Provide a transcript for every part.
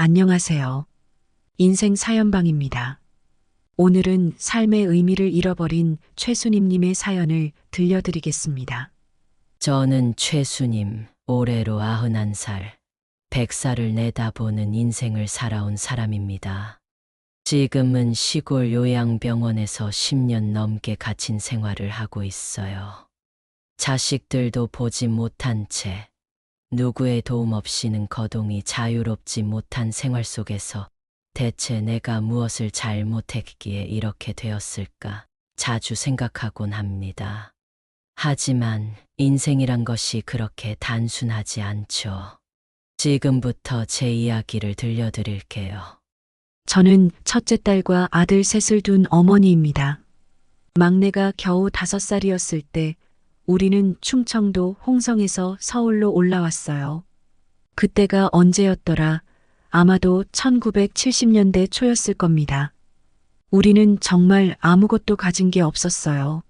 안녕하세요. 인생 사연방입니다. 오늘은 삶의 의미를 잃어버린 최순임님의 사연을 들려드리겠습니다. 저는 최수님, 올해로 91살, 100살을 내다보는 인생을 살아온 사람입니다. 지금은 시골 요양병원에서 10년 넘게 갇힌 생활을 하고 있어요. 자식들도 보지 못한 채 누구의 도움 없이는 거동이 자유롭지 못한 생활 속에서 대체 내가 무엇을 잘못했기에 이렇게 되었을까 자주 생각하곤 합니다. 하지만 인생이란 것이 그렇게 단순하지 않죠. 지금부터 제 이야기를 들려드릴게요. 저는 첫째 딸과 아들 셋을 둔 어머니입니다. 막내가 겨우 5살이었을 때 우리는 충청도 홍성에서 서울로 올라왔어요. 그때가 언제였더라? 아마도 1970년대 초였을 겁니다. 우리는 정말 아무것도 가진 게 없었어요.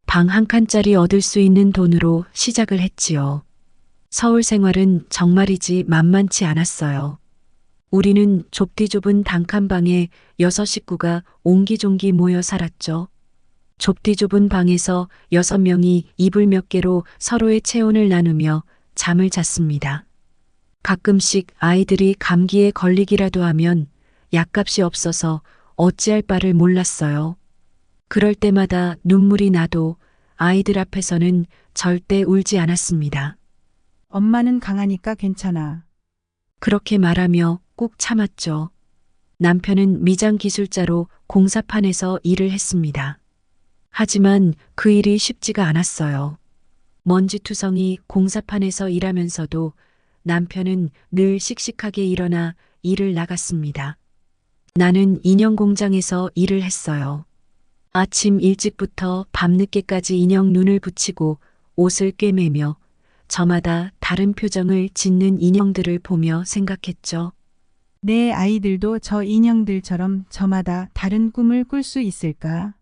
방 한 칸짜리 얻을 수 있는 돈으로 시작을 했지요. 서울 생활은 정말이지 만만치 않았어요. 우리는 좁디 좁은 단칸방에 6식구가 옹기종기 모여 살았죠. 좁디 좁은 방에서 6명이 이불 몇 개로 서로의 체온을 나누며 잠을 잤습니다. 가끔씩 아이들이 감기에 걸리기라도 하면 약값이 없어서 어찌할 바를 몰랐어요. 그럴 때마다 눈물이 나도 아이들 앞에서는 절대 울지 않았습니다. 엄마는 강하니까 괜찮아. 그렇게 말하며 꾹 참았죠. 남편은 미장 기술자로 공사판에서 일을 했습니다. 하지만 그 일이 쉽지가 않았어요. 먼지투성이 공사판에서 일하면서도 남편은 늘 씩씩하게 일어나 일을 나갔습니다. 나는 인형 공장에서 일을 했어요. 아침 일찍부터 밤늦게까지 인형 눈을 붙이고 옷을 꿰매며 저마다 다른 표정을 짓는 인형들을 보며 생각했죠. 내 아이들도 저 인형들처럼 저마다 다른 꿈을 꿀 수 있을까?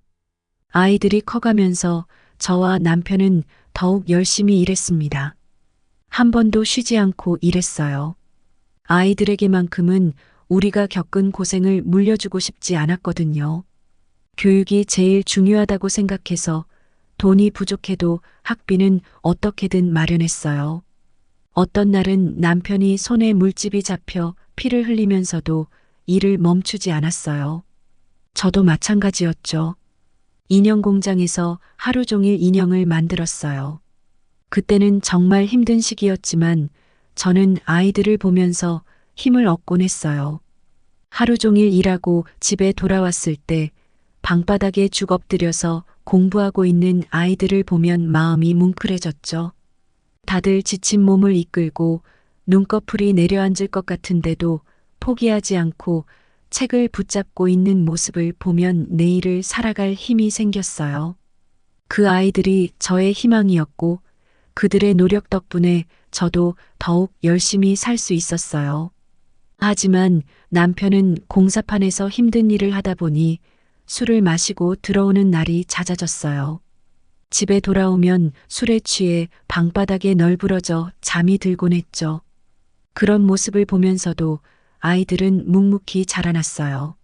아이들이 커가면서 저와 남편은 더욱 열심히 일했습니다. 한 번도 쉬지 않고 일했어요. 아이들에게만큼은 우리가 겪은 고생을 물려주고 싶지 않았거든요. 교육이 제일 중요하다고 생각해서 돈이 부족해도 학비는 어떻게든 마련했어요. 어떤 날은 남편이 손에 물집이 잡혀 피를 흘리면서도 일을 멈추지 않았어요. 저도 마찬가지였죠. 인형 공장에서 하루 종일 인형을 만들었어요. 그때는 정말 힘든 시기였지만 저는 아이들을 보면서 힘을 얻곤 했어요. 하루 종일 일하고 집에 돌아왔을 때 방바닥에 죽 엎드려서 공부하고 있는 아이들을 보면 마음이 뭉클해졌죠. 다들 지친 몸을 이끌고 눈꺼풀이 내려앉을 것 같은데도 포기하지 않고 책을 붙잡고 있는 모습을 보면 내일을 살아갈 힘이 생겼어요. 그 아이들이 저의 희망이었고 그들의 노력 덕분에 저도 더욱 열심히 살 수 있었어요. 하지만 남편은 공사판에서 힘든 일을 하다 보니 술을 마시고 들어오는 날이 잦아졌어요. 집에 돌아오면 술에 취해 방바닥에 널브러져 잠이 들곤 했죠. 그런 모습을 보면서도 아이들은 묵묵히 자라났어요.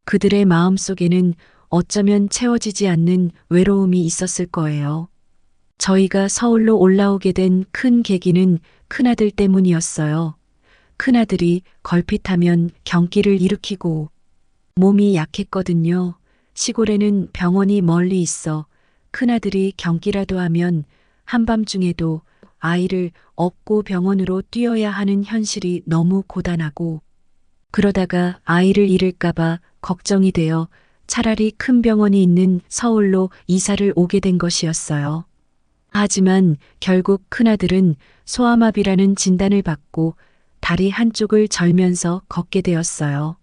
그들의 마음속에는 어쩌면 채워지지 않는 외로움이 있었을 거예요. 저희가 서울로 올라오게 된 큰 계기는 큰아들 때문이었어요. 큰아들이 걸핏하면 경기를 일으키고 몸이 약했거든요. 시골에는 병원이 멀리 있어 큰아들이 경기라도 하면 한밤중에도 아이를 업고 병원으로 뛰어야 하는 현실이 너무 고단하고 그러다가 아이를 잃을까봐 걱정이 되어 차라리 큰 병원이 있는 서울로 이사를 오게 된 것이었어요. 하지만 결국 큰아들은 소아마비라는 진단을 받고 다리 한쪽을 절면서 걷게 되었어요.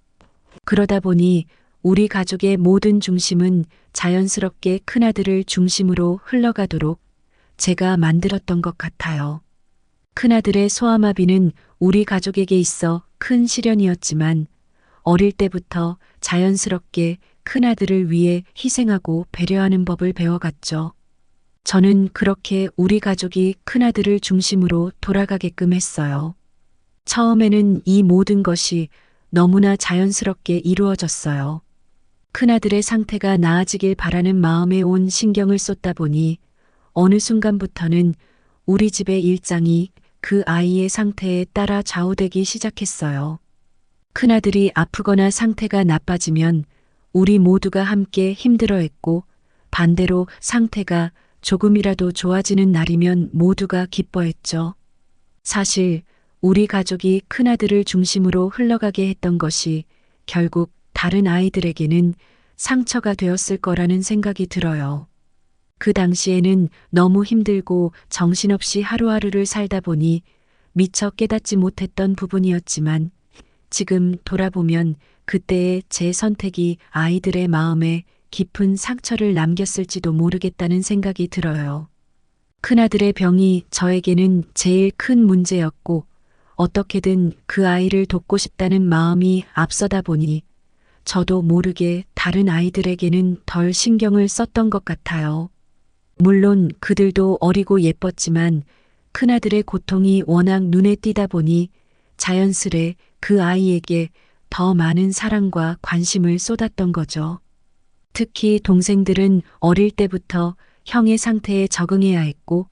그러다 보니 우리 가족의 모든 중심은 자연스럽게 큰아들을 중심으로 흘러가도록 제가 만들었던 것 같아요. 큰아들의 소아마비는 우리 가족에게 있어 큰 시련이었지만 어릴 때부터 자연스럽게 큰아들을 위해 희생하고 배려하는 법을 배워갔죠. 저는 그렇게 우리 가족이 큰아들을 중심으로 돌아가게끔 했어요. 처음에는 이 모든 것이 너무나 자연스럽게 이루어졌어요. 큰아들의 상태가 나아지길 바라는 마음에 온 신경을 쏟다 보니 어느 순간부터는 우리 집의 일장이 그 아이의 상태에 따라 좌우되기 시작했어요. 큰아들이 아프거나 상태가 나빠지면 우리 모두가 함께 힘들어했고 반대로 상태가 조금이라도 좋아지는 날이면 모두가 기뻐했죠. 사실 우리 가족이 큰아들을 중심으로 흘러가게 했던 것이 결국 다른 아이들에게는 상처가 되었을 거라는 생각이 들어요. 그 당시에는 너무 힘들고 정신없이 하루하루를 살다 보니 미처 깨닫지 못했던 부분이었지만 지금 돌아보면 그때의 제 선택이 아이들의 마음에 깊은 상처를 남겼을지도 모르겠다는 생각이 들어요. 큰아들의 병이 저에게는 제일 큰 문제였고 어떻게든 그 아이를 돕고 싶다는 마음이 앞서다 보니 저도 모르게 다른 아이들에게는 덜 신경을 썼던 것 같아요. 물론 그들도 어리고 예뻤지만 큰아들의 고통이 워낙 눈에 띄다 보니 자연스레 그 아이에게 더 많은 사랑과 관심을 쏟았던 거죠. 특히 동생들은 어릴 때부터 형의 상태에 적응해야 했고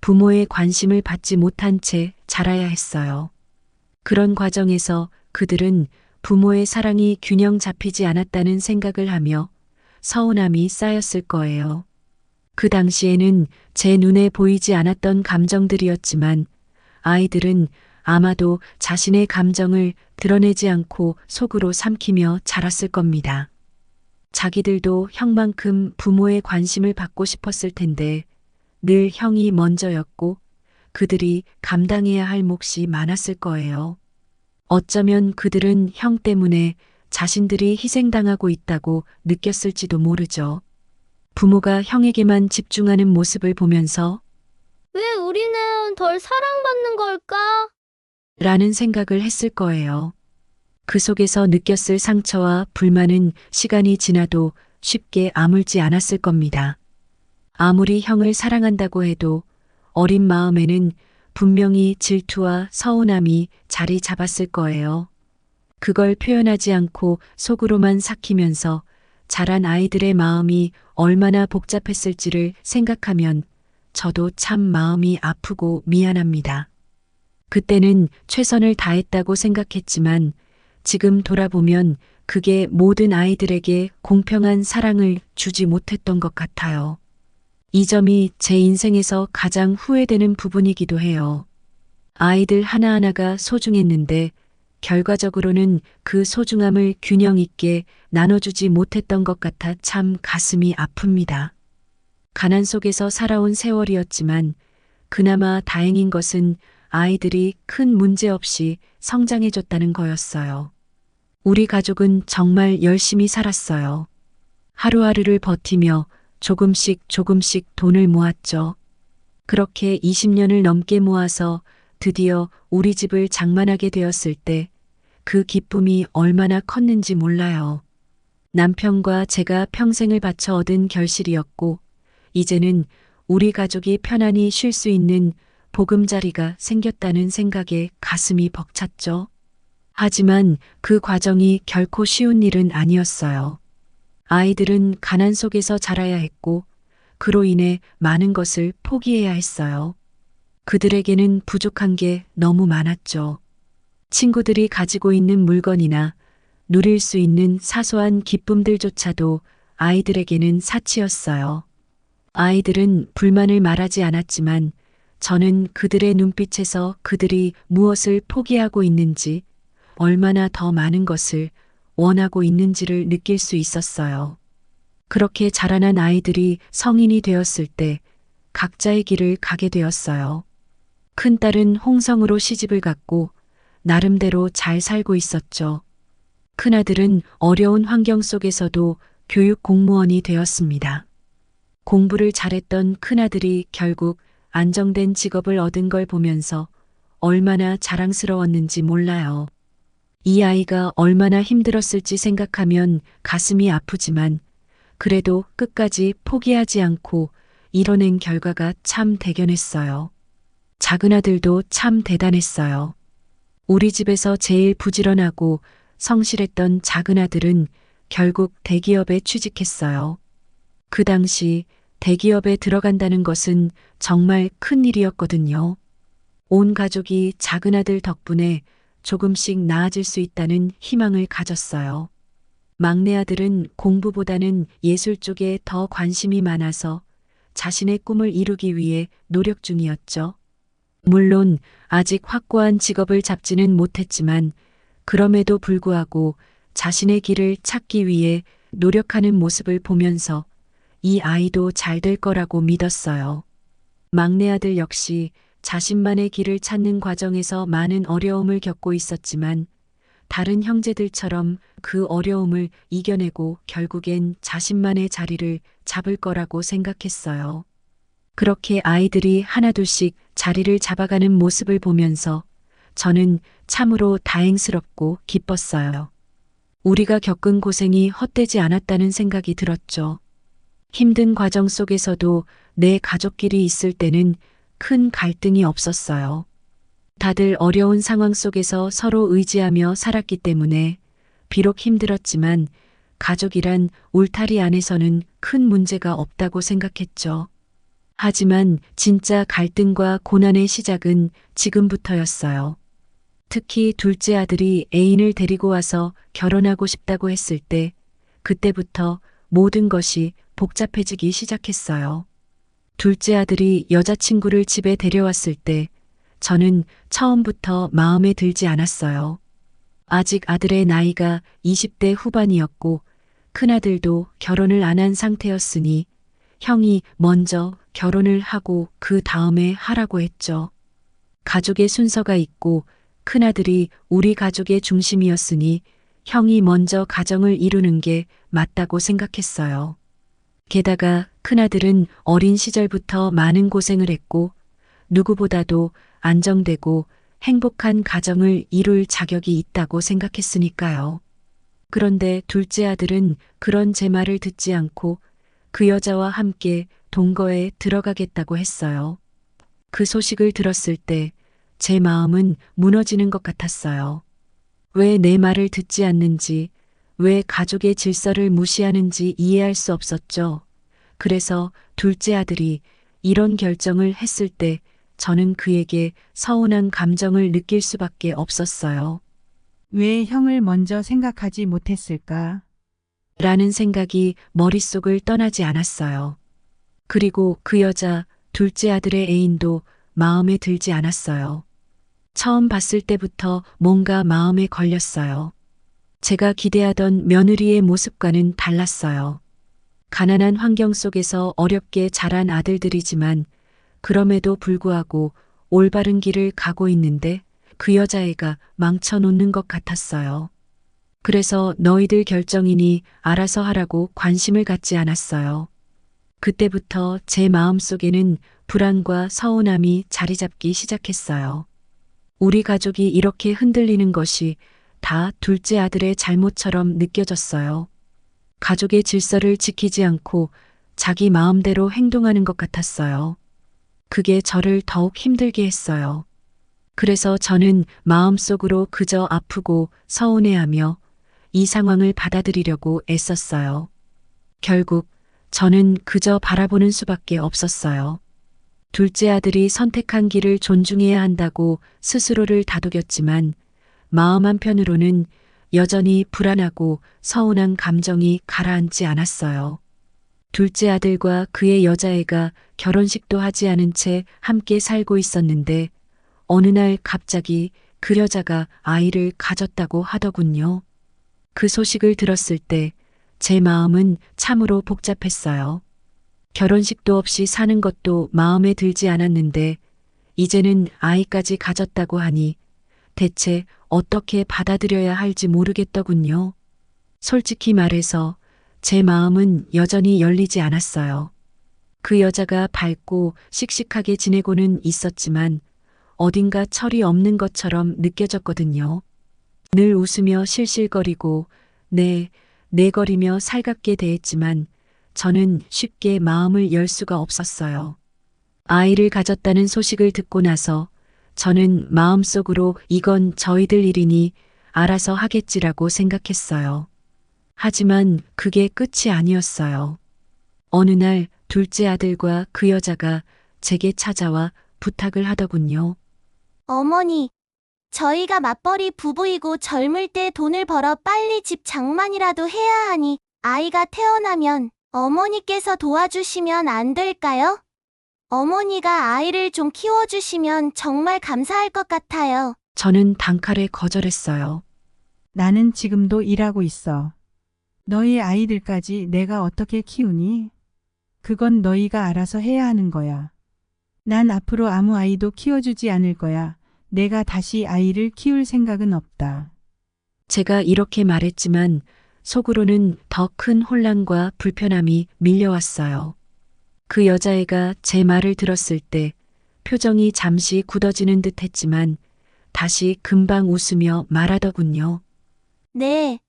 부모의 관심을 받지 못한 채 자라야 했어요. 그런 과정에서 그들은 부모의 사랑이 균형 잡히지 않았다는 생각을 하며 서운함이 쌓였을 거예요. 그 당시에는 제 눈에 보이지 않았던 감정들이었지만 아이들은 아마도 자신의 감정을 드러내지 않고 속으로 삼키며 자랐을 겁니다. 자기들도 형만큼 부모의 관심을 받고 싶었을 텐데 늘 형이 먼저였고 그들이 감당해야 할 몫이 많았을 거예요. 어쩌면 그들은 형 때문에 자신들이 희생당하고 있다고 느꼈을지도 모르죠. 부모가 형에게만 집중하는 모습을 보면서 왜 우리는 덜 사랑받는 걸까? 라는 생각을 했을 거예요. 그 속에서 느꼈을 상처와 불만은 시간이 지나도 쉽게 아물지 않았을 겁니다. 아무리 형을 사랑한다고 해도 어린 마음에는 분명히 질투와 서운함이 자리 잡았을 거예요. 그걸 표현하지 않고 속으로만 삭히면서 자란 아이들의 마음이 얼마나 복잡했을지를 생각하면 저도 참 마음이 아프고 미안합니다. 그때는 최선을 다했다고 생각했지만 지금 돌아보면 그게 모든 아이들에게 공평한 사랑을 주지 못했던 것 같아요. 이 점이 제 인생에서 가장 후회되는 부분이기도 해요. 아이들 하나하나가 소중했는데 결과적으로는 그 소중함을 균형 있게 나눠주지 못했던 것 같아 참 가슴이 아픕니다. 가난 속에서 살아온 세월이었지만 그나마 다행인 것은 아이들이 큰 문제 없이 성장해줬다는 거였어요. 우리 가족은 정말 열심히 살았어요. 하루하루를 버티며 조금씩 돈을 모았죠. 그렇게 20년을 넘게 모아서 드디어 우리 집을 장만하게 되었을 때 그 기쁨이 얼마나 컸는지 몰라요. 남편과 제가 평생을 바쳐 얻은 결실이었고 이제는 우리 가족이 편안히 쉴 수 있는 보금자리가 생겼다는 생각에 가슴이 벅찼죠. 하지만 그 과정이 결코 쉬운 일은 아니었어요. 아이들은 가난 속에서 자라야 했고 그로 인해 많은 것을 포기해야 했어요. 그들에게는 부족한 게 너무 많았죠. 친구들이 가지고 있는 물건이나 누릴 수 있는 사소한 기쁨들조차도 아이들에게는 사치였어요. 아이들은 불만을 말하지 않았지만 저는 그들의 눈빛에서 그들이 무엇을 포기하고 있는지, 얼마나 더 많은 것을 원하고 있는지를 느낄 수 있었어요. 그렇게 자라난 아이들이 성인이 되었을 때 각자의 길을 가게 되었어요. 큰딸은 홍성으로 시집을 갔고 나름대로 잘 살고 있었죠. 큰아들은 어려운 환경 속에서도 교육 공무원이 되었습니다. 공부를 잘했던 큰아들이 결국 안정된 직업을 얻은 걸 보면서 얼마나 자랑스러웠는지 몰라요. 이 아이가 얼마나 힘들었을지 생각하면 가슴이 아프지만 그래도 끝까지 포기하지 않고 이뤄낸 결과가 참 대견했어요. 작은 아들도 참 대단했어요. 우리 집에서 제일 부지런하고 성실했던 작은 아들은 결국 대기업에 취직했어요. 그 당시 대기업에 들어간다는 것은 정말 큰 일이었거든요. 온 가족이 작은 아들 덕분에 조금씩 나아질 수 있다는 희망을 가졌어요. 막내 아들은 공부보다는 예술 쪽에 더 관심이 많아서 자신의 꿈을 이루기 위해 노력 중이었죠. 물론 아직 확고한 직업을 잡지는 못했지만 그럼에도 불구하고 자신의 길을 찾기 위해 노력하는 모습을 보면서 이 아이도 잘 될 거라고 믿었어요. 막내 아들 역시 자신만의 길을 찾는 과정에서 많은 어려움을 겪고 있었지만 다른 형제들처럼 그 어려움을 이겨내고 결국엔 자신만의 자리를 잡을 거라고 생각했어요. 그렇게 아이들이 하나둘씩 자리를 잡아가는 모습을 보면서 저는 참으로 다행스럽고 기뻤어요. 우리가 겪은 고생이 헛되지 않았다는 생각이 들었죠. 힘든 과정 속에서도 내 가족끼리 있을 때는 큰 갈등이 없었어요. 다들 어려운 상황 속에서 서로 의지하며 살았기 때문에 비록 힘들었지만 가족이란 울타리 안에서는 큰 문제가 없다고 생각했죠. 하지만 진짜 갈등과 고난의 시작은 지금부터였어요. 특히 둘째 아들이 애인을 데리고 와서 결혼하고 싶다고 했을 때 그때부터 모든 것이 복잡해지기 시작했어요. 둘째 아들이 여자친구를 집에 데려왔을 때 저는 처음부터 마음에 들지 않았어요. 아직 아들의 나이가 20대 후반이었고 큰아들도 결혼을 안 한 상태였으니 형이 먼저 결혼을 하고 그 다음에 하라고 했죠. 가족의 순서가 있고 큰아들이 우리 가족의 중심이었으니 형이 먼저 가정을 이루는 게 맞다고 생각했어요. 게다가 큰아들은 어린 시절부터 많은 고생을 했고 누구보다도 안정되고 행복한 가정을 이룰 자격이 있다고 생각했으니까요. 그런데 둘째 아들은 그런 제 말을 듣지 않고 그 여자와 함께 동거에 들어가겠다고 했어요. 그 소식을 들었을 때 제 마음은 무너지는 것 같았어요. 왜 내 말을 듣지 않는지, 왜 가족의 질서를 무시하는지 이해할 수 없었죠. 그래서 둘째 아들이 이런 결정을 했을 때 저는 그에게 서운한 감정을 느낄 수밖에 없었어요. 왜 형을 먼저 생각하지 못했을까? 라는 생각이 머릿속을 떠나지 않았어요. 그리고 그 여자 둘째 아들의 애인도 마음에 들지 않았어요. 처음 봤을 때부터 뭔가 마음에 걸렸어요. 제가 기대하던 며느리의 모습과는 달랐어요. 가난한 환경 속에서 어렵게 자란 아들들이지만 그럼에도 불구하고 올바른 길을 가고 있는데 그 여자애가 망쳐놓는 것 같았어요. 그래서 너희들 결정이니 알아서 하라고 관심을 갖지 않았어요. 그때부터 제 마음속에는 불안과 서운함이 자리 잡기 시작했어요. 우리 가족이 이렇게 흔들리는 것이 다 둘째 아들의 잘못처럼 느껴졌어요. 가족의 질서를 지키지 않고 자기 마음대로 행동하는 것 같았어요. 그게 저를 더욱 힘들게 했어요. 그래서 저는 마음속으로 그저 아프고 서운해하며 이 상황을 받아들이려고 애썼어요. 결국 저는 그저 바라보는 수밖에 없었어요. 둘째 아들이 선택한 길을 존중해야 한다고 스스로를 다독였지만 마음 한편으로는 여전히 불안하고 서운한 감정이 가라앉지 않았어요. 둘째 아들과 그의 여자애가 결혼식도 하지 않은 채 함께 살고 있었는데 어느 날 갑자기 그 여자가 아이를 가졌다고 하더군요. 그 소식을 들었을 때 제 마음은 참으로 복잡했어요. 결혼식도 없이 사는 것도 마음에 들지 않았는데 이제는 아이까지 가졌다고 하니 대체 어떻게 받아들여야 할지 모르겠더군요. 솔직히 말해서 제 마음은 여전히 열리지 않았어요. 그 여자가 밝고 씩씩하게 지내고는 있었지만 어딘가 철이 없는 것처럼 느껴졌거든요. 늘 웃으며 실실거리고 내거리며 살갑게 대했지만 저는 쉽게 마음을 열 수가 없었어요. 아이를 가졌다는 소식을 듣고 나서 저는 마음속으로 이건 저희들 일이니 알아서 하겠지라고 생각했어요. 하지만 그게 끝이 아니었어요. 어느 날 둘째 아들과 그 여자가 제게 찾아와 부탁을 하더군요. 어머니, 저희가 맞벌이 부부이고 젊을 때 돈을 벌어 빨리 집 장만이라도 해야 하니 아이가 태어나면 어머니께서 도와주시면 안 될까요? 어머니가 아이를 좀 키워주시면 정말 감사할 것 같아요. 저는 단칼에 거절했어요. 나는 지금도 일하고 있어. 너희 아이들까지 내가 어떻게 키우니? 그건 너희가 알아서 해야 하는 거야. 난 앞으로 아무 아이도 키워주지 않을 거야. 내가 다시 아이를 키울 생각은 없다. 제가 이렇게 말했지만 속으로는 더 큰 혼란과 불편함이 밀려왔어요. 그 여자애가 제 말을 들었을 때 표정이 잠시 굳어지는 듯 했지만 다시 금방 웃으며 말하더군요. 네,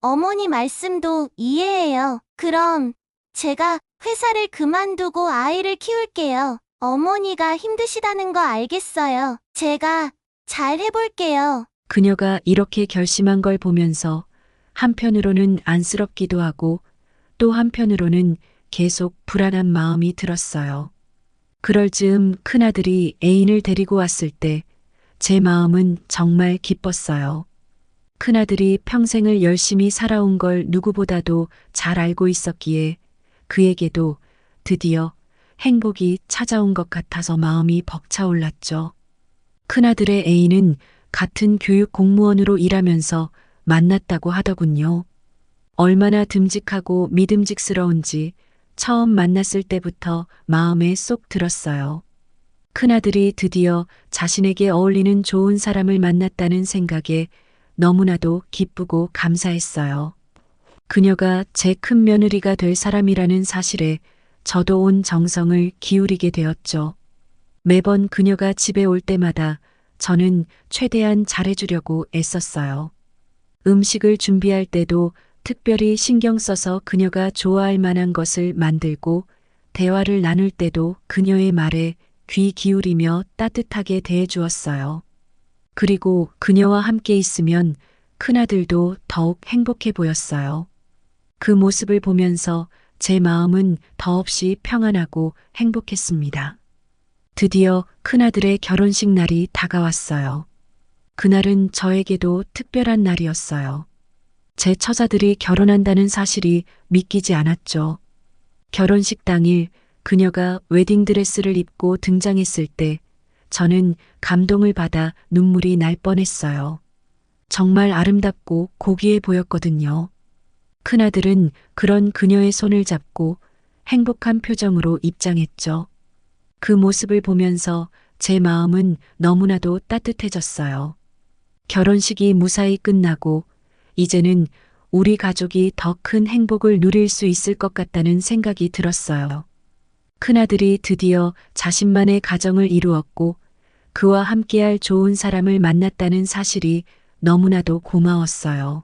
어머니 말씀도 이해해요. 그럼 제가 회사를 그만두고 아이를 키울게요. 어머니가 힘드시다는 거 알겠어요. 제가 잘 해볼게요. 그녀가 이렇게 결심한 걸 보면서 한편으로는 안쓰럽기도 하고 또 한편으로는 계속 불안한 마음이 들었어요. 그럴 즈음 큰아들이 애인을 데리고 왔을 때 제 마음은 정말 기뻤어요. 큰아들이 평생을 열심히 살아온 걸 누구보다도 잘 알고 있었기에 그에게도 드디어 행복이 찾아온 것 같아서 마음이 벅차올랐죠. 큰아들의 애인은 같은 교육 공무원으로 일하면서 만났다고 하더군요. 얼마나 듬직하고 믿음직스러운지 처음 만났을 때부터 마음에 쏙 들었어요. 큰아들이 드디어 자신에게 어울리는 좋은 사람을 만났다는 생각에 너무나도 기쁘고 감사했어요. 그녀가 제 큰 며느리가 될 사람이라는 사실에 저도 온 정성을 기울이게 되었죠. 매번 그녀가 집에 올 때마다 저는 최대한 잘해주려고 애썼어요. 음식을 준비할 때도 특별히 신경 써서 그녀가 좋아할 만한 것을 만들고 대화를 나눌 때도 그녀의 말에 귀 기울이며 따뜻하게 대해주었어요. 그리고 그녀와 함께 있으면 큰아들도 더욱 행복해 보였어요. 그 모습을 보면서 제 마음은 더없이 평안하고 행복했습니다. 드디어 큰아들의 결혼식 날이 다가왔어요. 그날은 저에게도 특별한 날이었어요. 제 처자들이 결혼한다는 사실이 믿기지 않았죠. 결혼식 당일 그녀가 웨딩드레스를 입고 등장했을 때 저는 감동을 받아 눈물이 날 뻔했어요. 정말 아름답고 고귀해 보였거든요. 큰아들은 그런 그녀의 손을 잡고 행복한 표정으로 입장했죠. 그 모습을 보면서 제 마음은 너무나도 따뜻해졌어요. 결혼식이 무사히 끝나고 이제는 우리 가족이 더 큰 행복을 누릴 수 있을 것 같다는 생각이 들었어요. 큰아들이 드디어 자신만의 가정을 이루었고 그와 함께할 좋은 사람을 만났다는 사실이 너무나도 고마웠어요.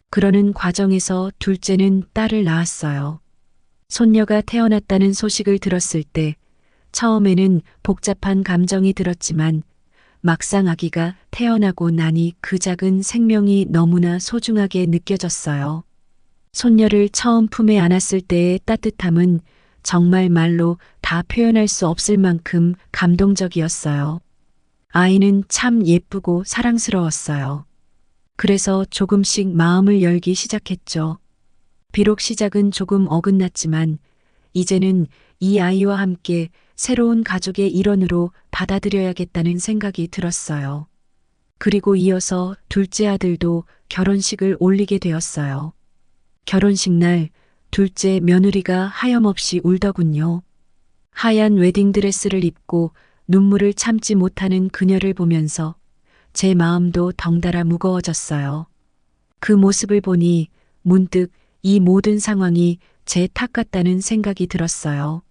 그러는 과정에서 둘째는 딸을 낳았어요. 손녀가 태어났다는 소식을 들었을 때 처음에는 복잡한 감정이 들었지만 막상 아기가 태어나고 나니 그 작은 생명이 너무나 소중하게 느껴졌어요. 손녀를 처음 품에 안았을 때의 따뜻함은 정말 말로 다 표현할 수 없을 만큼 감동적이었어요. 아이는 참 예쁘고 사랑스러웠어요. 그래서 조금씩 마음을 열기 시작했죠. 비록 시작은 조금 어긋났지만 이제는 이 아이와 함께 새로운 가족의 일원으로 받아들여야겠다는 생각이 들었어요. 그리고 이어서 둘째 아들도 결혼식을 올리게 되었어요. 결혼식 날 둘째 며느리가 하염없이 울더군요. 하얀 웨딩드레스를 입고 눈물을 참지 못하는 그녀를 보면서 제 마음도 덩달아 무거워졌어요. 그 모습을 보니 문득 이 모든 상황이 제 탓 같다는 생각이 들었어요.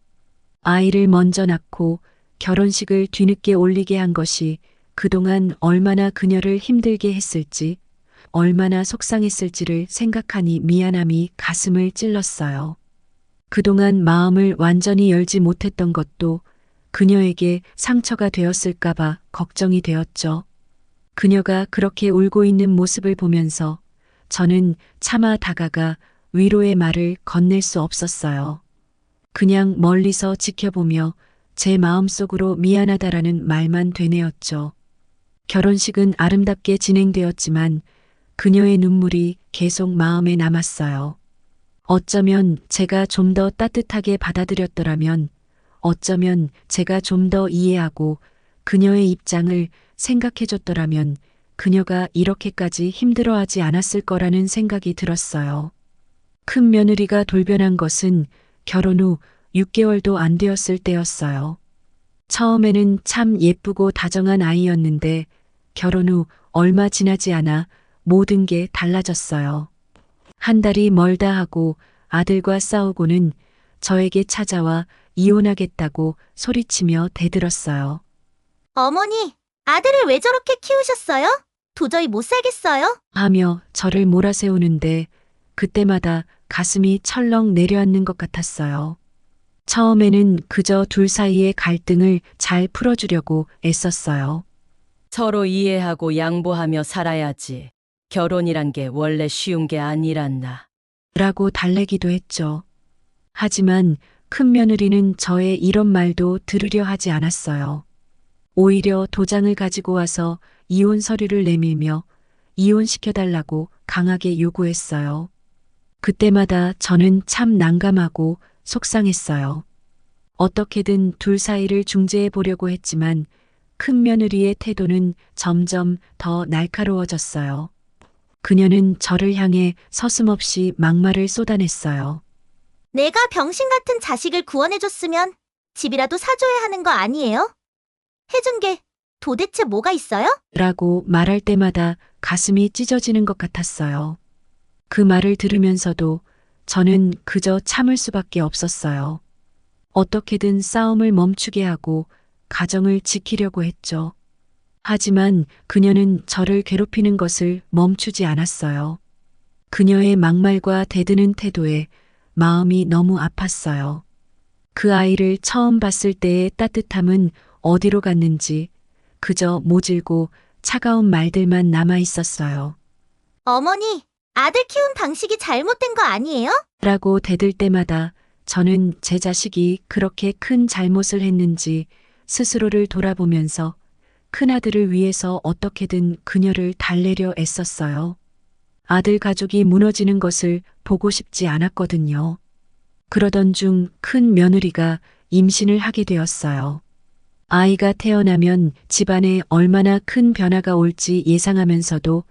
아이를 먼저 낳고 결혼식을 뒤늦게 올리게 한 것이 그동안 얼마나 그녀를 힘들게 했을지, 얼마나 속상했을지를 생각하니 미안함이 가슴을 찔렀어요. 그동안 마음을 완전히 열지 못했던 것도 그녀에게 상처가 되었을까봐 걱정이 되었죠. 그녀가 그렇게 울고 있는 모습을 보면서 저는 차마 다가가 위로의 말을 건넬 수 없었어요. 그냥 멀리서 지켜보며 제 마음속으로 미안하다라는 말만 되뇌었죠. 결혼식은 아름답게 진행되었지만 그녀의 눈물이 계속 마음에 남았어요. 어쩌면 제가 좀 더 따뜻하게 받아들였더라면, 어쩌면 제가 좀 더 이해하고 그녀의 입장을 생각해줬더라면 그녀가 이렇게까지 힘들어하지 않았을 거라는 생각이 들었어요. 큰 며느리가 돌변한 것은 결혼 후 6개월도 안 되었을 때였어요. 처음에는 참 예쁘고 다정한 아이였는데 결혼 후 얼마 지나지 않아 모든 게 달라졌어요. 한 달이 멀다 하고 아들과 싸우고는 저에게 찾아와 이혼하겠다고 소리치며 대들었어요. 어머니, 아들을 왜 저렇게 키우셨어요? 도저히 못 살겠어요? 하며 저를 몰아세우는데 그때마다 가슴이 철렁 내려앉는 것 같았어요. 처음에는 그저 둘 사이의 갈등을 잘 풀어주려고 애썼어요. 서로 이해하고 양보하며 살아야지. 결혼이란 게 원래 쉬운 게 아니란다. 라고 달래기도 했죠. 하지만 큰 며느리는 저의 이런 말도 들으려 하지 않았어요. 오히려 도장을 가지고 와서 이혼 서류를 내밀며 이혼시켜달라고 강하게 요구했어요. 그때마다 저는 참 난감하고 속상했어요. 어떻게든 둘 사이를 중재해 보려고 했지만 큰 며느리의 태도는 점점 더 날카로워졌어요. 그녀는 저를 향해 서슴없이 막말을 쏟아냈어요. 내가 병신 같은 자식을 구원해줬으면 집이라도 사줘야 하는 거 아니에요? 해준 게 도대체 뭐가 있어요? 라고 말할 때마다 가슴이 찢어지는 것 같았어요. 그 말을 들으면서도 저는 그저 참을 수밖에 없었어요. 어떻게든 싸움을 멈추게 하고 가정을 지키려고 했죠. 하지만 그녀는 저를 괴롭히는 것을 멈추지 않았어요. 그녀의 막말과 대드는 태도에 마음이 너무 아팠어요. 그 아이를 처음 봤을 때의 따뜻함은 어디로 갔는지 그저 모질고 차가운 말들만 남아 있었어요. 어머니, 아들 키운 방식이 잘못된 거 아니에요? 라고 대들 때마다 저는 제 자식이 그렇게 큰 잘못을 했는지 스스로를 돌아보면서 큰아들을 위해서 어떻게든 그녀를 달래려 애썼어요. 아들 가족이 무너지는 것을 보고 싶지 않았거든요. 그러던 중 큰 며느리가 임신을 하게 되었어요. 아이가 태어나면 집안에 얼마나 큰 변화가 올지 예상하면서도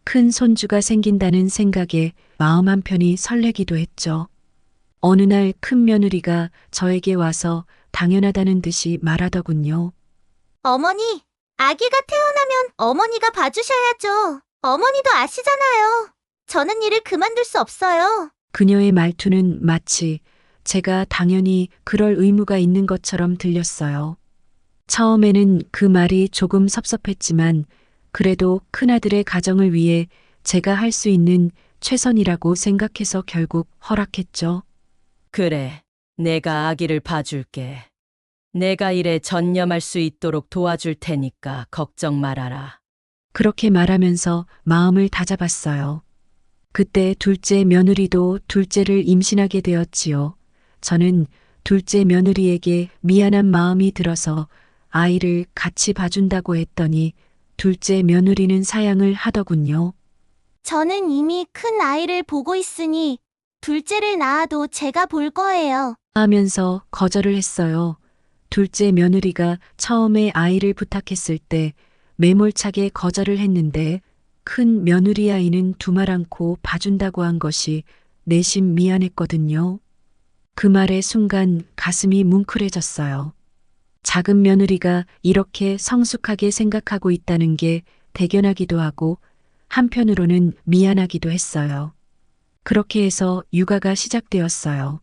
큰 손주가 생긴다는 생각에 마음 한편이 설레기도 했죠. 어느 날 큰 며느리가 저에게 와서 당연하다는 듯이 말하더군요. 어머니, 아기가 태어나면 어머니가 봐주셔야죠. 어머니도 아시잖아요. 저는 일을 그만둘 수 없어요. 그녀의 말투는 마치 제가 당연히 그럴 의무가 있는 것처럼 들렸어요. 처음에는 그 말이 조금 섭섭했지만 그래도 큰아들의 가정을 위해 제가 할 수 있는 최선이라고 생각해서 결국 허락했죠. 그래, 내가 아기를 봐줄게. 내가 일에 전념할 수 있도록 도와줄 테니까 걱정 말아라. 그렇게 말하면서 마음을 다잡았어요. 그때 둘째 며느리도 둘째를 임신하게 되었지요. 저는 둘째 며느리에게 미안한 마음이 들어서 아이를 같이 봐준다고 했더니 둘째 며느리는 사양을 하더군요. 저는 이미 큰 아이를 보고 있으니 둘째를 낳아도 제가 볼 거예요. 하면서 거절을 했어요. 둘째 며느리가 처음에 아이를 부탁했을 때 매몰차게 거절을 했는데 큰 며느리 아이는 두말 않고 봐준다고 한 것이 내심 미안했거든요. 그 말의 순간 가슴이 뭉클해졌어요. 작은 며느리가 이렇게 성숙하게 생각하고 있다는 게 대견하기도 하고 한편으로는 미안하기도 했어요. 그렇게 해서 육아가 시작되었어요.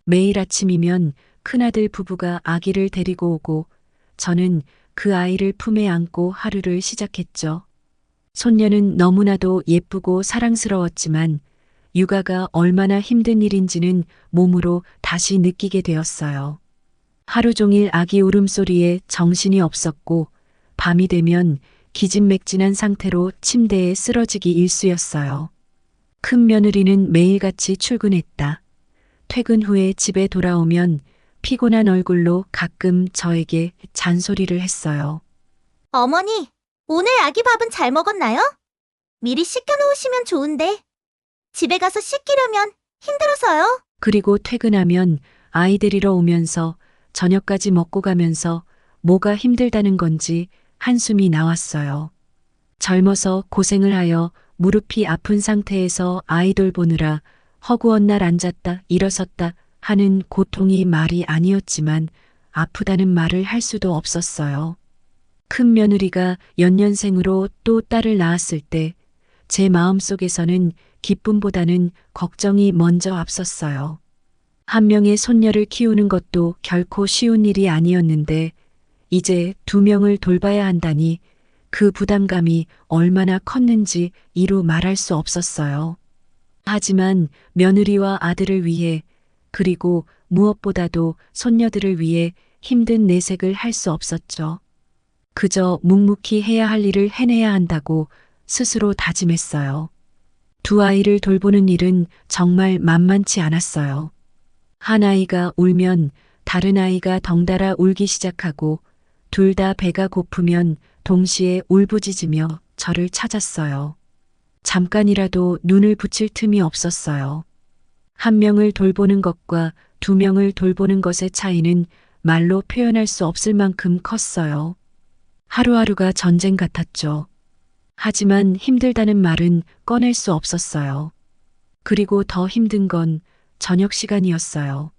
매일 아침이면 큰아들 부부가 아기를 데리고 오고 저는 그 아이를 품에 안고 하루를 시작했죠. 손녀는 너무나도 예쁘고 사랑스러웠지만 육아가 얼마나 힘든 일인지는 몸으로 다시 느끼게 되었어요. 하루 종일 아기 울음소리에 정신이 없었고 밤이 되면 기진맥진한 상태로 침대에 쓰러지기 일쑤였어요. 큰 며느리는 매일같이 출근했다. 퇴근 후에 집에 돌아오면 피곤한 얼굴로 가끔 저에게 잔소리를 했어요. 어머니, 오늘 아기 밥은 잘 먹었나요? 미리 씻겨놓으시면 좋은데. 집에 가서 씻기려면 힘들어서요. 그리고 퇴근하면 아이 데리러 오면서 저녁까지 먹고 가면서 뭐가 힘들다는 건지 한숨이 나왔어요. 젊어서 고생을 하여 무릎이 아픈 상태에서 아이 돌보느라 허구한 날 앉았다 일어섰다 하는 고통이 말이 아니었지만 아프다는 말을 할 수도 없었어요. 큰 며느리가 연년생으로 또 딸을 낳았을 때 제 마음속에서는 기쁨보다는 걱정이 먼저 앞섰어요. 한 명의 손녀를 키우는 것도 결코 쉬운 일이 아니었는데 이제 2명을 돌봐야 한다니 그 부담감이 얼마나 컸는지 이루 말할 수 없었어요. 하지만 며느리와 아들을 위해 그리고 무엇보다도 손녀들을 위해 힘든 내색을 할 수 없었죠. 그저 묵묵히 해야 할 일을 해내야 한다고 스스로 다짐했어요. 2 아이를 돌보는 일은 정말 만만치 않았어요. 한 아이가 울면 다른 아이가 덩달아 울기 시작하고 둘 다 배가 고프면 동시에 울부짖으며 저를 찾았어요. 잠깐이라도 눈을 붙일 틈이 없었어요. 1명을 돌보는 것과 2명을 돌보는 것의 차이는 말로 표현할 수 없을 만큼 컸어요. 하루하루가 전쟁 같았죠. 하지만 힘들다는 말은 꺼낼 수 없었어요. 그리고 더 힘든 건 저녁 시간이었어요.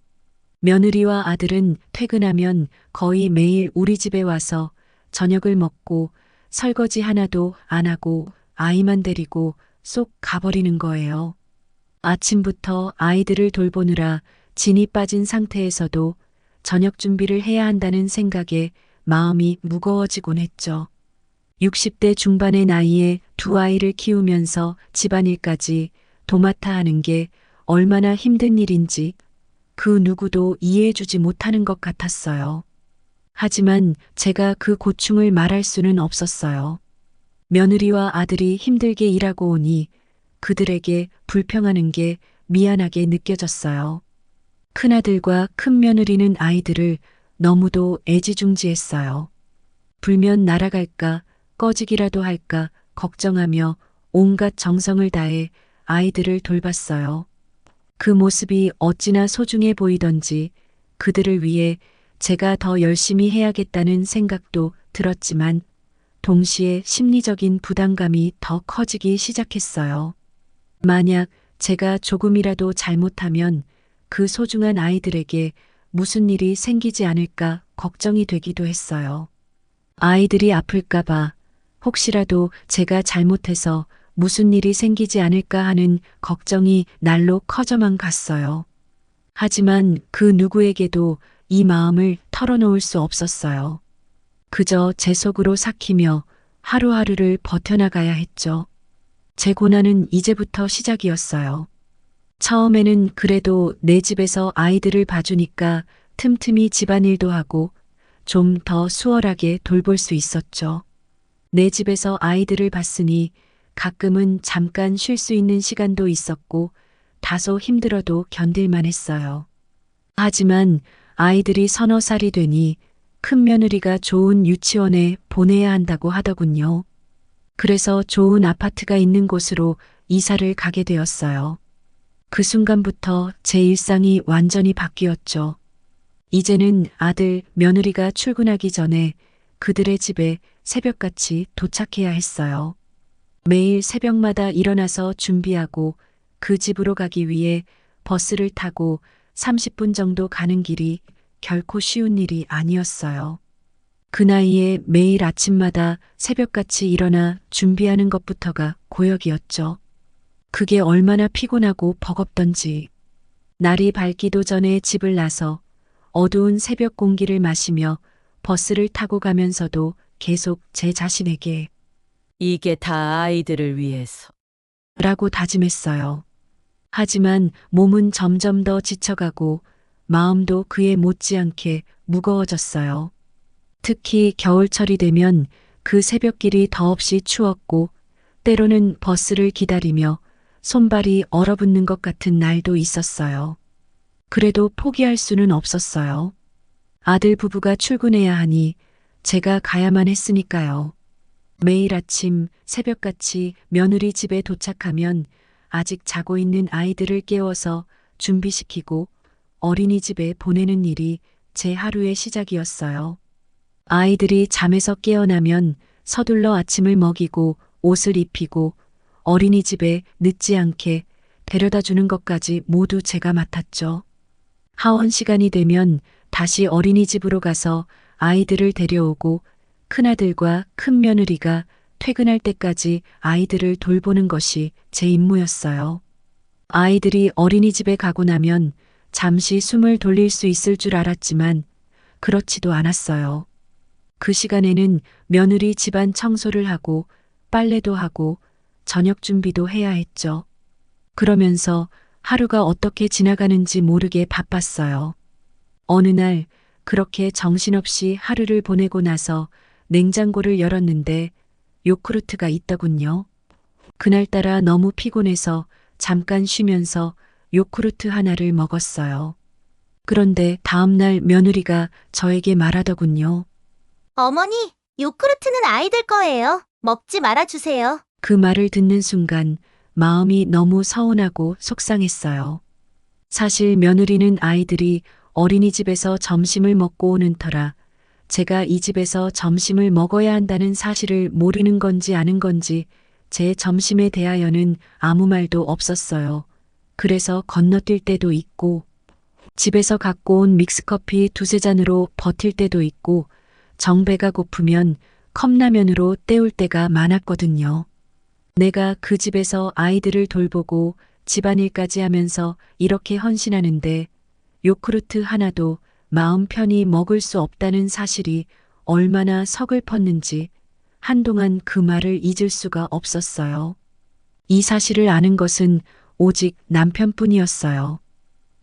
며느리와 아들은 퇴근하면 거의 매일 우리 집에 와서 저녁을 먹고 설거지 하나도 안 하고 아이만 데리고 쏙 가버리는 거예요. 아침부터 아이들을 돌보느라 진이 빠진 상태에서도 저녁 준비를 해야 한다는 생각에 마음이 무거워지곤 했죠. 60대 중반의 나이에 2 아이를 키우면서 집안일까지 도맡아 하는 게 얼마나 힘든 일인지 그 누구도 이해해주지 못하는 것 같았어요. 하지만 제가 그 고충을 말할 수는 없었어요. 며느리와 아들이 힘들게 일하고 오니 그들에게 불평하는 게 미안하게 느껴졌어요. 큰아들과 큰며느리는 아이들을 너무도 애지중지했어요. 불면 날아갈까 꺼지기라도 할까 걱정하며 온갖 정성을 다해 아이들을 돌봤어요. 그 모습이 어찌나 소중해 보이던지 그들을 위해 제가 더 열심히 해야겠다는 생각도 들었지만 동시에 심리적인 부담감이 더 커지기 시작했어요. 만약 제가 조금이라도 잘못하면 그 소중한 아이들에게 무슨 일이 생기지 않을까 걱정이 되기도 했어요. 아이들이 아플까봐 혹시라도 제가 잘못해서 무슨 일이 생기지 않을까 하는 걱정이 날로 커져만 갔어요. 하지만 그 누구에게도 이 마음을 털어놓을 수 없었어요. 그저 제 속으로 삭히며 하루하루를 버텨나가야 했죠. 제 고난은 이제부터 시작이었어요. 처음에는 그래도 내 집에서 아이들을 봐주니까 틈틈이 집안일도 하고 좀 더 수월하게 돌볼 수 있었죠. 내 집에서 아이들을 봤으니 가끔은 잠깐 쉴 수 있는 시간도 있었고 다소 힘들어도 견딜만 했어요. 하지만 아이들이 3-4살이 되니 큰며느리가 좋은 유치원에 보내야 한다고 하더군요. 그래서 좋은 아파트가 있는 곳으로 이사를 가게 되었어요. 그 순간부터 제 일상이 완전히 바뀌었죠. 이제는 아들, 며느리가 출근하기 전에 그들의 집에 새벽같이 도착해야 했어요. 매일 새벽마다 일어나서 준비하고 그 집으로 가기 위해 버스를 타고 30분 정도 가는 길이 결코 쉬운 일이 아니었어요. 그 나이에 매일 아침마다 새벽같이 일어나 준비하는 것부터가 고역이었죠. 그게 얼마나 피곤하고 버겁던지. 날이 밝기도 전에 집을 나서 어두운 새벽 공기를 마시며 버스를 타고 가면서도 계속 제 자신에게 이게 다 아이들을 위해서. 라고 다짐했어요. 하지만 몸은 점점 더 지쳐가고 마음도 그에 못지않게 무거워졌어요. 특히 겨울철이 되면 그 새벽길이 더없이 추웠고 때로는 버스를 기다리며 손발이 얼어붙는 것 같은 날도 있었어요. 그래도 포기할 수는 없었어요. 아들 부부가 출근해야 하니 제가 가야만 했으니까요. 매일 아침 새벽같이 며느리 집에 도착하면 아직 자고 있는 아이들을 깨워서 준비시키고 어린이집에 보내는 일이 제 하루의 시작이었어요. 아이들이 잠에서 깨어나면 서둘러 아침을 먹이고 옷을 입히고 어린이집에 늦지 않게 데려다 주는 것까지 모두 제가 맡았죠. 하원 시간이 되면 다시 어린이집으로 가서 아이들을 데려오고 큰아들과 큰며느리가 퇴근할 때까지 아이들을 돌보는 것이 제 임무였어요. 아이들이 어린이집에 가고 나면 잠시 숨을 돌릴 수 있을 줄 알았지만 그렇지도 않았어요. 그 시간에는 며느리 집안 청소를 하고 빨래도 하고 저녁 준비도 해야 했죠. 그러면서 하루가 어떻게 지나가는지 모르게 바빴어요. 어느 날 그렇게 정신없이 하루를 보내고 나서 냉장고를 열었는데 요크루트가 있더군요. 그날따라 너무 피곤해서 잠깐 쉬면서 요크루트 하나를 먹었어요. 그런데 다음날 며느리가 저에게 말하더군요. 어머니, 요크루트는 아이들 거예요. 먹지 말아주세요. 그 말을 듣는 순간 마음이 너무 서운하고 속상했어요. 사실 며느리는 아이들이 어린이집에서 점심을 먹고 오는 터라 제가 이 집에서 점심을 먹어야 한다는 사실을 모르는 건지 아는 건지 제 점심에 대하여는 아무 말도 없었어요. 그래서 건너뛸 때도 있고 집에서 갖고 온 믹스커피 두세 잔으로 버틸 때도 있고 정배가 고프면 컵라면으로 때울 때가 많았거든요. 내가 그 집에서 아이들을 돌보고 집안일까지 하면서 이렇게 헌신하는데 요크루트 하나도 마음 편히 먹을 수 없다는 사실이 얼마나 서글펐는지 한동안 그 말을 잊을 수가 없었어요. 이 사실을 아는 것은 오직 남편뿐이었어요.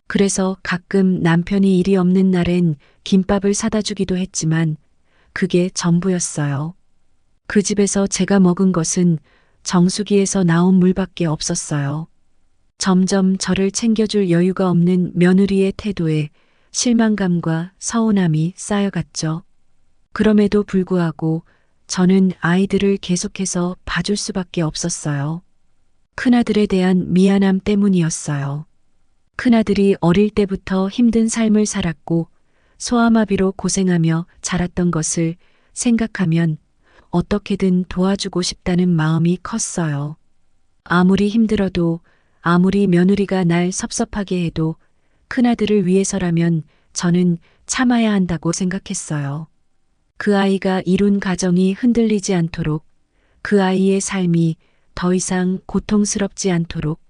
그래서 가끔 남편이 일이 없는 날엔 김밥을 사다 주기도 했지만 그게 전부였어요. 그 집에서 제가 먹은 것은 정수기에서 나온 물밖에 없었어요. 점점 저를 챙겨줄 여유가 없는 며느리의 태도에 실망감과 서운함이 쌓여갔죠. 그럼에도 불구하고 저는 아이들을 계속해서 봐줄 수밖에 없었어요. 큰아들에 대한 미안함 때문이었어요. 큰아들이 어릴 때부터 힘든 삶을 살았고 소아마비로 고생하며 자랐던 것을 생각하면 어떻게든 도와주고 싶다는 마음이 컸어요. 아무리 힘들어도 아무리 며느리가 날 섭섭하게 해도 큰아들을 위해서라면 저는 참아야 한다고 생각했어요. 그 아이가 이룬 가정이 흔들리지 않도록 그 아이의 삶이 더 이상 고통스럽지 않도록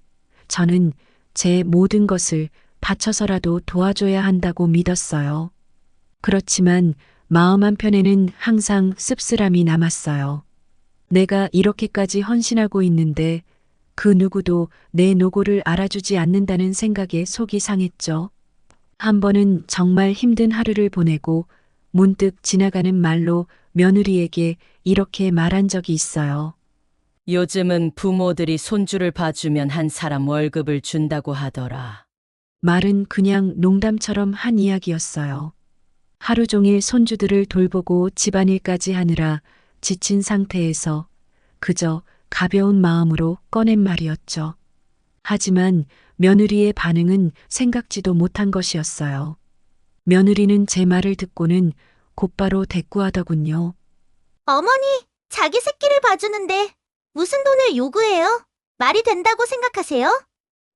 저는 제 모든 것을 바쳐서라도 도와줘야 한다고 믿었어요. 그렇지만 마음 한편에는 항상 씁쓸함이 남았어요. 내가 이렇게까지 헌신하고 있는데 그 누구도 내 노고를 알아주지 않는다는 생각에 속이 상했죠. 한 번은 정말 힘든 하루를 보내고 문득 지나가는 말로 며느리에게 이렇게 말한 적이 있어요. 요즘은 부모들이 손주를 봐주면 한 사람 월급을 준다고 하더라. 말은 그냥 농담처럼 한 이야기였어요. 하루 종일 손주들을 돌보고 집안일까지 하느라 지친 상태에서 그저 가벼운 마음으로 꺼낸 말이었죠. 하지만 며느리의 반응은 생각지도 못한 것이었어요. 며느리는 제 말을 듣고는 곧바로 대꾸하더군요. 어머니, 자기 새끼를 봐주는데 무슨 돈을 요구해요? 말이 된다고 생각하세요?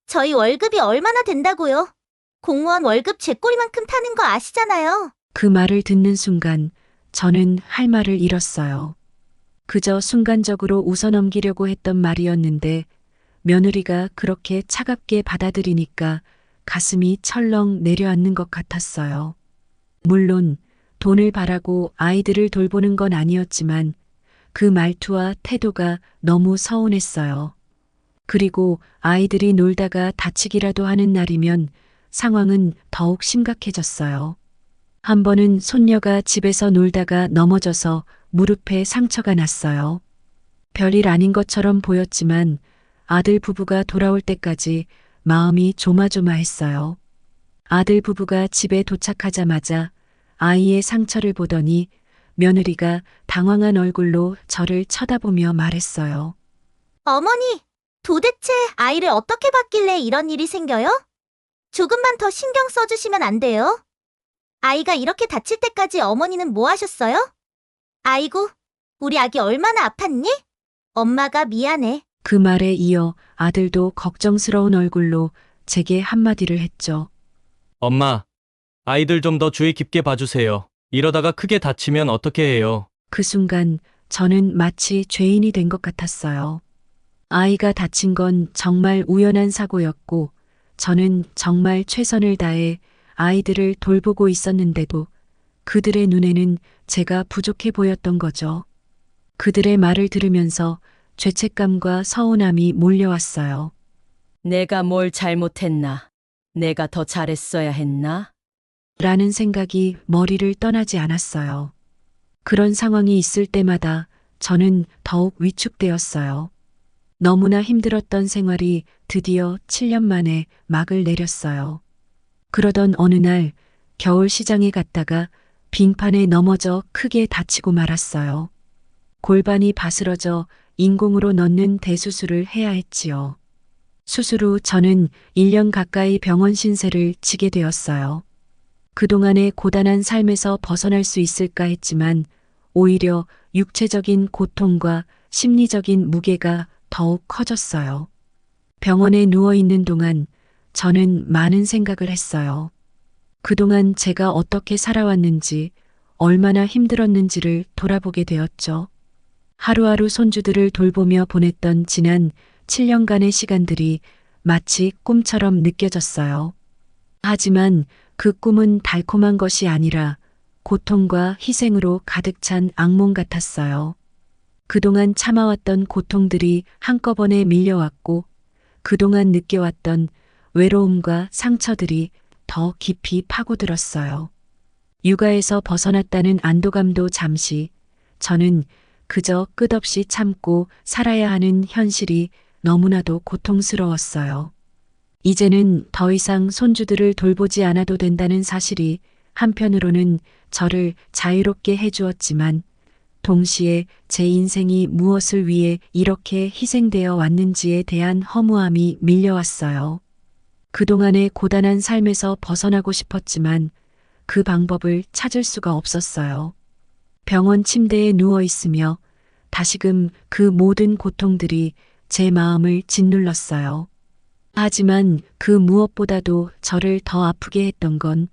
저희 월급이 얼마나 된다고요? 공무원 월급 제 꼬리만큼 타는 거 아시잖아요. 그 말을 듣는 순간 저는 할 말을 잃었어요. 그저 순간적으로 웃어넘기려고 했던 말이었는데 며느리가 그렇게 차갑게 받아들이니까 가슴이 철렁 내려앉는 것 같았어요. 물론 돈을 바라고 아이들을 돌보는 건 아니었지만 그 말투와 태도가 너무 서운했어요. 그리고 아이들이 놀다가 다치기라도 하는 날이면 상황은 더욱 심각해졌어요. 한 번은 손녀가 집에서 놀다가 넘어져서 무릎에 상처가 났어요. 별일 아닌 것처럼 보였지만 아들 부부가 돌아올 때까지 마음이 조마조마했어요. 아들 부부가 집에 도착하자마자 아이의 상처를 보더니 며느리가 당황한 얼굴로 저를 쳐다보며 말했어요. 어머니, 도대체 아이를 어떻게 봤길래 이런 일이 생겨요? 조금만 더 신경 써주시면 안 돼요? 아이가 이렇게 다칠 때까지 어머니는 뭐 하셨어요? 아이고, 우리 아기 얼마나 아팠니? 엄마가 미안해. 그 말에 이어 아들도 걱정스러운 얼굴로 제게 한마디를 했죠. 엄마, 아이들 좀 더 주의 깊게 봐주세요. 이러다가 크게 다치면 어떻게 해요? 그 순간 저는 마치 죄인이 된 것 같았어요. 아이가 다친 건 정말 우연한 사고였고 저는 정말 최선을 다해 아이들을 돌보고 있었는데도 그들의 눈에는 제가 부족해 보였던 거죠. 그들의 말을 들으면서 죄책감과 서운함이 몰려왔어요. 내가 뭘 잘못했나? 내가 더 잘했어야 했나? 라는 생각이 머리를 떠나지 않았어요. 그런 상황이 있을 때마다 저는 더욱 위축되었어요. 너무나 힘들었던 생활이 드디어 7년 만에 막을 내렸어요. 그러던 어느 날 겨울 시장에 갔다가 빙판에 넘어져 크게 다치고 말았어요. 골반이 바스러져 인공으로 넣는 대수술을 해야 했지요. 수술 후 저는 1년 가까이 병원 신세를 지게 되었어요. 그동안의 고단한 삶에서 벗어날 수 있을까 했지만 오히려 육체적인 고통과 심리적인 무게가 더욱 커졌어요. 병원에 누워 있는 동안 저는 많은 생각을 했어요. 그동안 제가 어떻게 살아왔는지, 얼마나 힘들었는지를 돌아보게 되었죠. 하루하루 손주들을 돌보며 보냈던 지난 7년간의 시간들이 마치 꿈처럼 느껴졌어요. 하지만 그 꿈은 달콤한 것이 아니라 고통과 희생으로 가득 찬 악몽 같았어요. 그동안 참아왔던 고통들이 한꺼번에 밀려왔고 그동안 느껴왔던 외로움과 상처들이 더 깊이 파고들었어요. 육아에서 벗어났다는 안도감도 잠시, 저는 그저 끝없이 참고 살아야 하는 현실이 너무나도 고통스러웠어요. 이제는 더 이상 손주들을 돌보지 않아도 된다는 사실이 한편으로는 저를 자유롭게 해주었지만 동시에 제 인생이 무엇을 위해 이렇게 희생되어 왔는지에 대한 허무함이 밀려왔어요. 그동안의 고단한 삶에서 벗어나고 싶었지만 그 방법을 찾을 수가 없었어요. 병원 침대에 누워 있으며 다시금 그 모든 고통들이 제 마음을 짓눌렀어요. 하지만 그 무엇보다도 저를 더 아프게 했던 건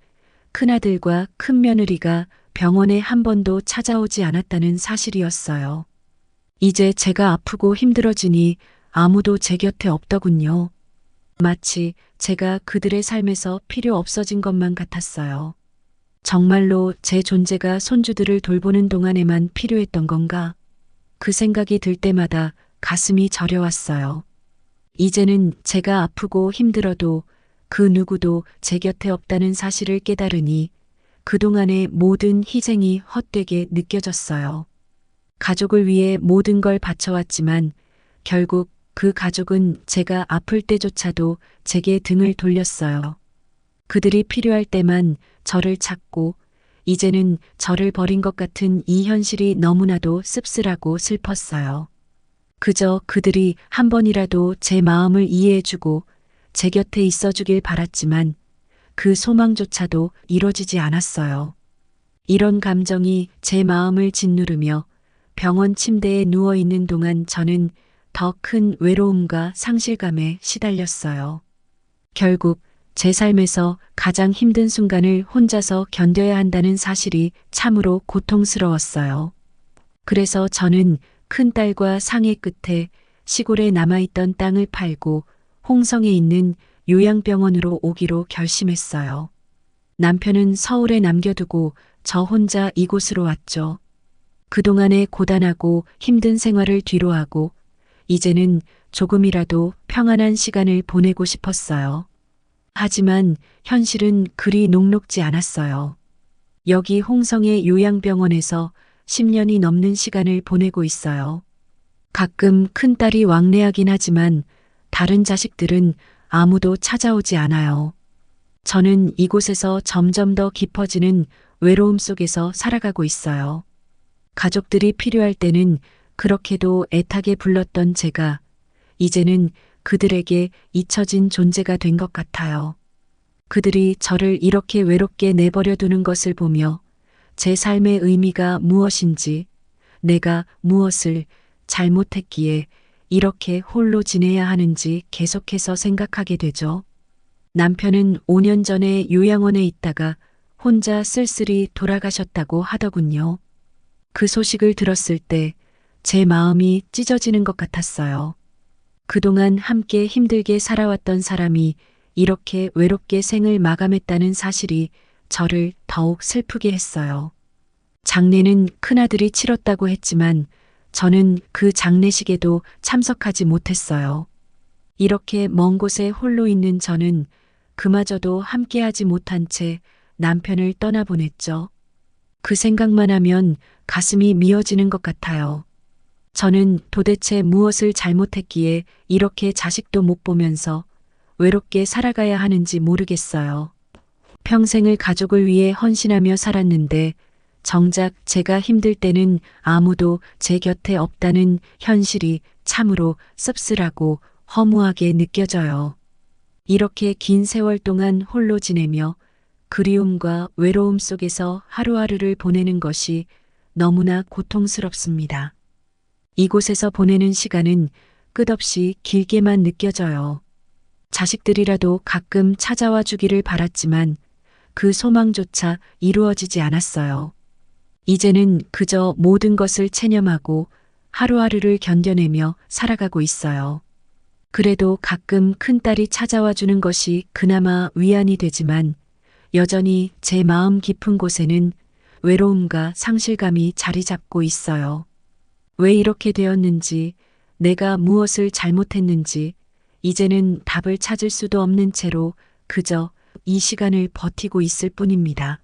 큰아들과 큰며느리가 병원에 한 번도 찾아오지 않았다는 사실이었어요. 이제 제가 아프고 힘들어지니 아무도 제 곁에 없더군요. 마치 제가 그들의 삶에서 필요 없어진 것만 같았어요. 정말로 제 존재가 손주들을 돌보는 동안에만 필요했던 건가? 그 생각이 들 때마다 가슴이 저려왔어요. 이제는 제가 아프고 힘들어도 그 누구도 제 곁에 없다는 사실을 깨달으니 그동안의 모든 희생이 헛되게 느껴졌어요. 가족을 위해 모든 걸 바쳐왔지만 결국 그 가족은 제가 아플 때조차도 제게 등을 돌렸어요. 그들이 필요할 때만 저를 찾고 이제는 저를 버린 것 같은 이 현실이 너무나도 씁쓸하고 슬펐어요. 그저 그들이 한 번이라도 제 마음을 이해해주고 제 곁에 있어주길 바랐지만 그 소망조차도 이뤄지지 않았어요. 이런 감정이 제 마음을 짓누르며 병원 침대에 누워있는 동안 저는 더 큰 외로움과 상실감에 시달렸어요. 결국 제 삶에서 가장 힘든 순간을 혼자서 견뎌야 한다는 사실이 참으로 고통스러웠어요. 그래서 저는 큰딸과 상해 끝에 시골에 남아있던 땅을 팔고 홍성에 있는 요양병원으로 오기로 결심했어요. 남편은 서울에 남겨두고 저 혼자 이곳으로 왔죠. 그동안의 고단하고 힘든 생활을 뒤로하고 이제는 조금이라도 평안한 시간을 보내고 싶었어요. 하지만 현실은 그리 녹록지 않았어요. 여기 홍성의 요양병원에서 10년이 넘는 시간을 보내고 있어요. 가끔 큰딸이 왕래하긴 하지만 다른 자식들은 아무도 찾아오지 않아요. 저는 이곳에서 점점 더 깊어지는 외로움 속에서 살아가고 있어요. 가족들이 필요할 때는 그렇게도 애타게 불렀던 제가 이제는 그들에게 잊혀진 존재가 된 것 같아요. 그들이 저를 이렇게 외롭게 내버려 두는 것을 보며 제 삶의 의미가 무엇인지, 내가 무엇을 잘못했기에 이렇게 홀로 지내야 하는지 계속해서 생각하게 되죠. 남편은 5년 전에 요양원에 있다가 혼자 쓸쓸히 돌아가셨다고 하더군요. 그 소식을 들었을 때 제 마음이 찢어지는 것 같았어요. 그동안 함께 힘들게 살아왔던 사람이 이렇게 외롭게 생을 마감했다는 사실이 저를 더욱 슬프게 했어요. 장례는 큰아들이 치렀다고 했지만 저는 그 장례식에도 참석하지 못했어요. 이렇게 먼 곳에 홀로 있는 저는 그마저도 함께하지 못한 채 남편을 떠나보냈죠. 그 생각만 하면 가슴이 미어지는 것 같아요. 저는 도대체 무엇을 잘못했기에 이렇게 자식도 못 보면서 외롭게 살아가야 하는지 모르겠어요. 평생을 가족을 위해 헌신하며 살았는데 정작 제가 힘들 때는 아무도 제 곁에 없다는 현실이 참으로 씁쓸하고 허무하게 느껴져요. 이렇게 긴 세월 동안 홀로 지내며 그리움과 외로움 속에서 하루하루를 보내는 것이 너무나 고통스럽습니다. 이곳에서 보내는 시간은 끝없이 길게만 느껴져요. 자식들이라도 가끔 찾아와 주기를 바랐지만 그 소망조차 이루어지지 않았어요. 이제는 그저 모든 것을 체념하고 하루하루를 견뎌내며 살아가고 있어요. 그래도 가끔 큰딸이 찾아와 주는 것이 그나마 위안이 되지만 여전히 제 마음 깊은 곳에는 외로움과 상실감이 자리 잡고 있어요. 왜 이렇게 되었는지, 내가 무엇을 잘못했는지, 이제는 답을 찾을 수도 없는 채로 그저 이 시간을 버티고 있을 뿐입니다.